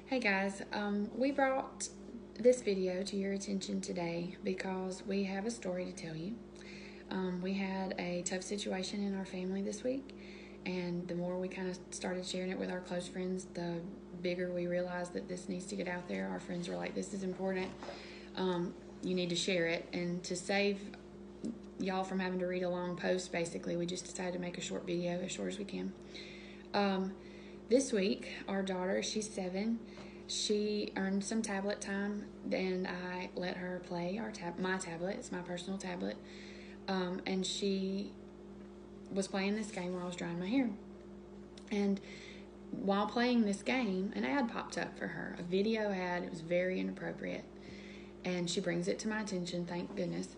Hey guys, we brought this video to your attention today because we have a story to tell you. We had a tough situation in our family this week, and the more we kind of started sharing it with our close friends, the bigger we realized that this needs to get out there. Our friends were like, this is important. You need to share it. And to save y'all from having to read a long post, basically, we just decided to make a short video, as short as we can. This week, our daughter, she's 7, she earned some tablet time, and I let her play my tablet. It's my personal tablet. And she was playing this game while I was drying my hair. And while playing this game, an ad popped up for her, a video ad. It was very inappropriate. And she brings it to my attention, thank goodness.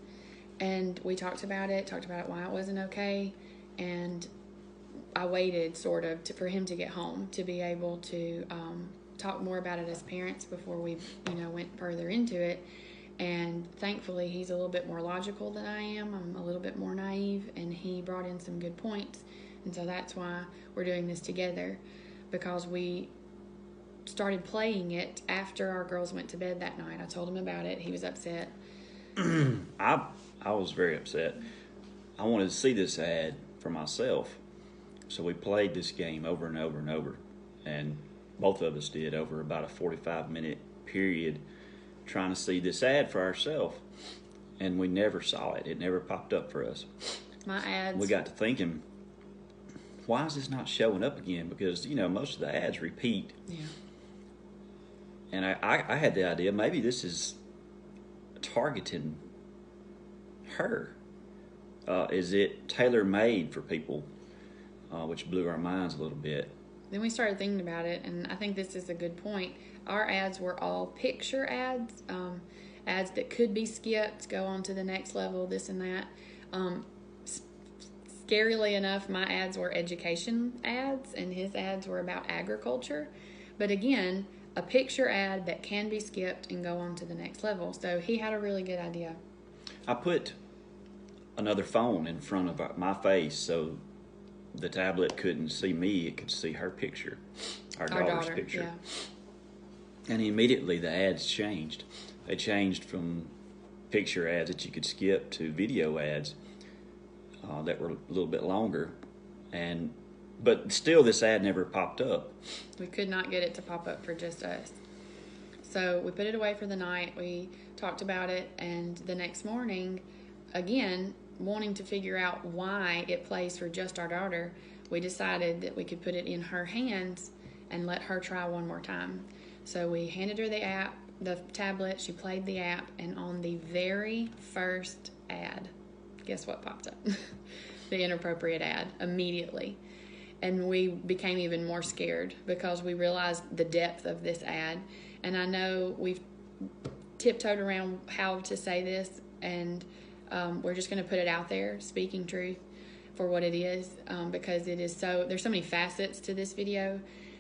And we talked about it why it wasn't okay. And I waited sort of for him to get home to be able to talk more about it as parents before we went further into it. And thankfully he's a little bit more logical than I am. I'm a little bit more naive, and he brought in some good points. And so that's why we're doing this together, because we started playing it after our girls went to bed that night. I told him about it. He was upset. I was very upset. I wanted to see this ad for myself. So we played this game over and over and over, and both of us did over about a 45-minute period trying to see this ad for ourselves, and we never saw it. It never popped up for us. My ads. We got to thinking, why is this not showing up again? Because, most of the ads repeat. Yeah. And I had the idea, maybe this is targeting her. Is it tailor-made for people? Which blew our minds a little bit. Then we started thinking about it, and I think this is a good point. Our ads were all picture ads, ads that could be skipped, go on to the next level, this and that. Scarily enough, my ads were education ads, and his ads were about agriculture. But again, a picture ad that can be skipped and go on to the next level. So he had a really good idea. I put another phone in front of my face so the tablet couldn't see me, it could see her picture, our daughter's picture. Yeah. And immediately the ads changed. They changed from picture ads that you could skip to video ads that were a little bit longer. But still this ad never popped up. We could not get it to pop up for just us. So we put it away for the night. We talked about it, and the next morning, again, wanting to figure out why it plays for just our daughter, we decided that we could put it in her hands and let her try one more time. So we handed her the tablet, she played the app, and on the very first ad, guess what popped up? The inappropriate ad immediately. And we became even more scared because we realized the depth of this ad. And I know we've tiptoed around how to say this, and we're just going to put it out there, speaking truth for what it is, because it is there's so many facets to this video.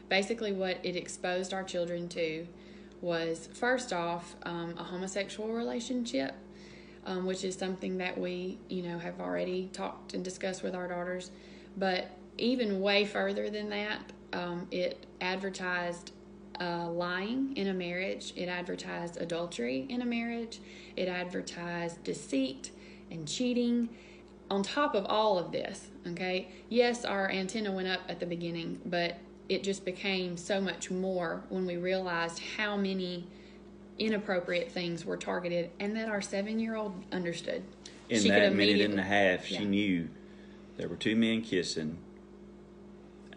Basically what it exposed our children to was, first off, a homosexual relationship, which is something that we, have already talked and discussed with our daughters. But even way further than that, it advertised lying in a marriage. It advertised adultery in a marriage. It advertised deceit and cheating. On top of all of this, okay, yes, our antenna went up at the beginning, but it just became so much more when we realized how many inappropriate things were targeted, and that our 7-year-old understood. In that minute and a half, she knew there were two men kissing,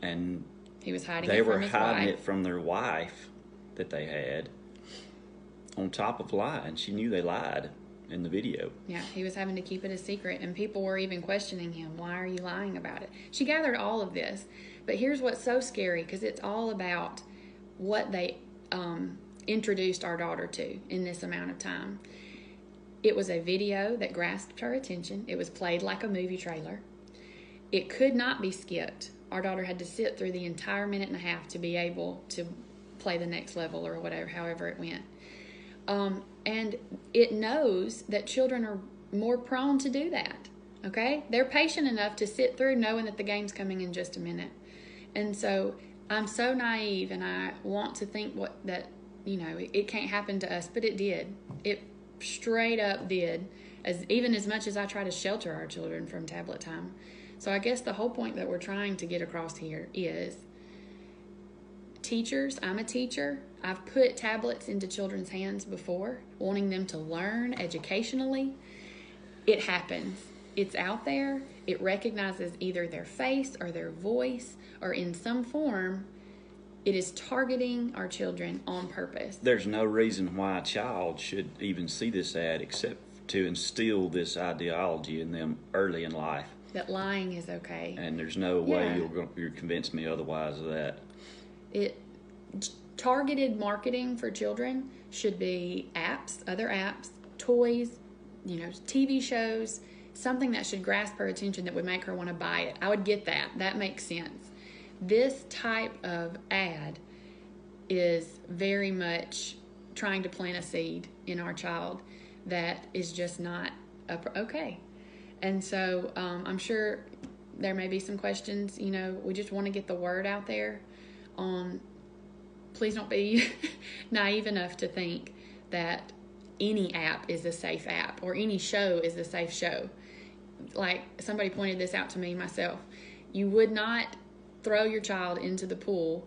and he was hiding they it from were his hiding wife. it from their wife that they had, on top of lying. She knew they lied in the video. Yeah, he was having to keep it a secret, and people were even questioning him. Why are you lying about it? She gathered all of this, but here's what's so scary, because it's all about what they introduced our daughter to in this amount of time. It was a video that grasped her attention. It was played like a movie trailer. It could not be skipped. Our daughter had to sit through the entire minute and a half to be able to play the next level, or whatever, however it went. And it knows that children are more prone to do that, okay? They're patient enough to sit through knowing that the game's coming in just a minute. And so I'm so naive, and I want to think that it can't happen to us, but it did. It straight up did. Even as much as I try to shelter our children from tablet time. So I guess the whole point that we're trying to get across here is, teachers, I'm a teacher. I've put tablets into children's hands before, wanting them to learn educationally. It happens. It's out there. It recognizes either their face or their voice, or in some form, it is targeting our children on purpose. There's no reason why a child should even see this ad except to instill this ideology in them early in life. That lying is okay. And there's no way you'll convince me otherwise of that. Targeted marketing for children should be apps, other apps, toys, TV shows, something that should grasp her attention that would make her want to buy it. I would get that. That makes sense. This type of ad is very much trying to plant a seed in our child that is just not okay. And so I'm sure there may be some questions. We just want to get the word out there. Please don't be naive enough to think that any app is a safe app or any show is a safe show. Like somebody pointed this out to me myself. You would not throw your child into the pool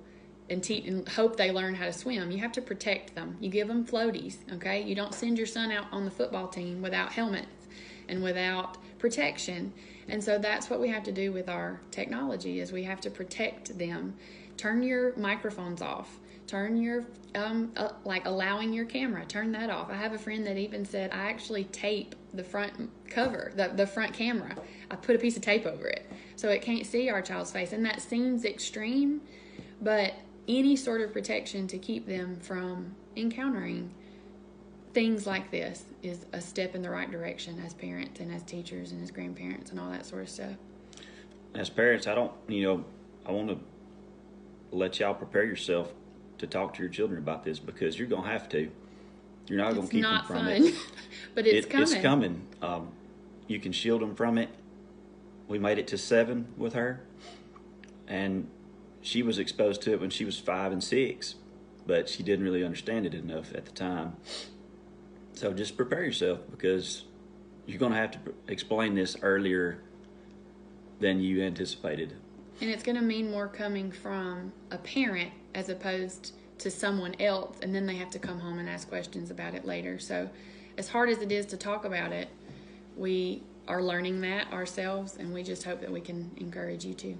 and hope they learn how to swim. You have to protect them. You give them floaties, okay? You don't send your son out on the football team without helmets and without protection. And so that's what we have to do with our technology, is we have to protect them. Turn your microphones off. Turn your, allowing your camera, turn that off. I have a friend that even said, I actually tape the front cover, the front camera. I put a piece of tape over it so it can't see our child's face. And that seems extreme, but any sort of protection to keep them from encountering things like this is a step in the right direction as parents and as teachers and as grandparents and all that sort of stuff. As parents, I want to let y'all prepare yourself to talk to your children about this, because you're going to have to. You're not going to keep them from it. But it's coming. It's coming. You can shield them from it. We made it to 7 with her, and she was exposed to it when she was 5 and 6, but she didn't really understand it enough at the time. So just prepare yourself, because you're going to have to explain this earlier than you anticipated. And it's going to mean more coming from a parent as opposed to someone else, and then they have to come home and ask questions about it later. So as hard as it is to talk about it, we are learning that ourselves, and we just hope that we can encourage you to.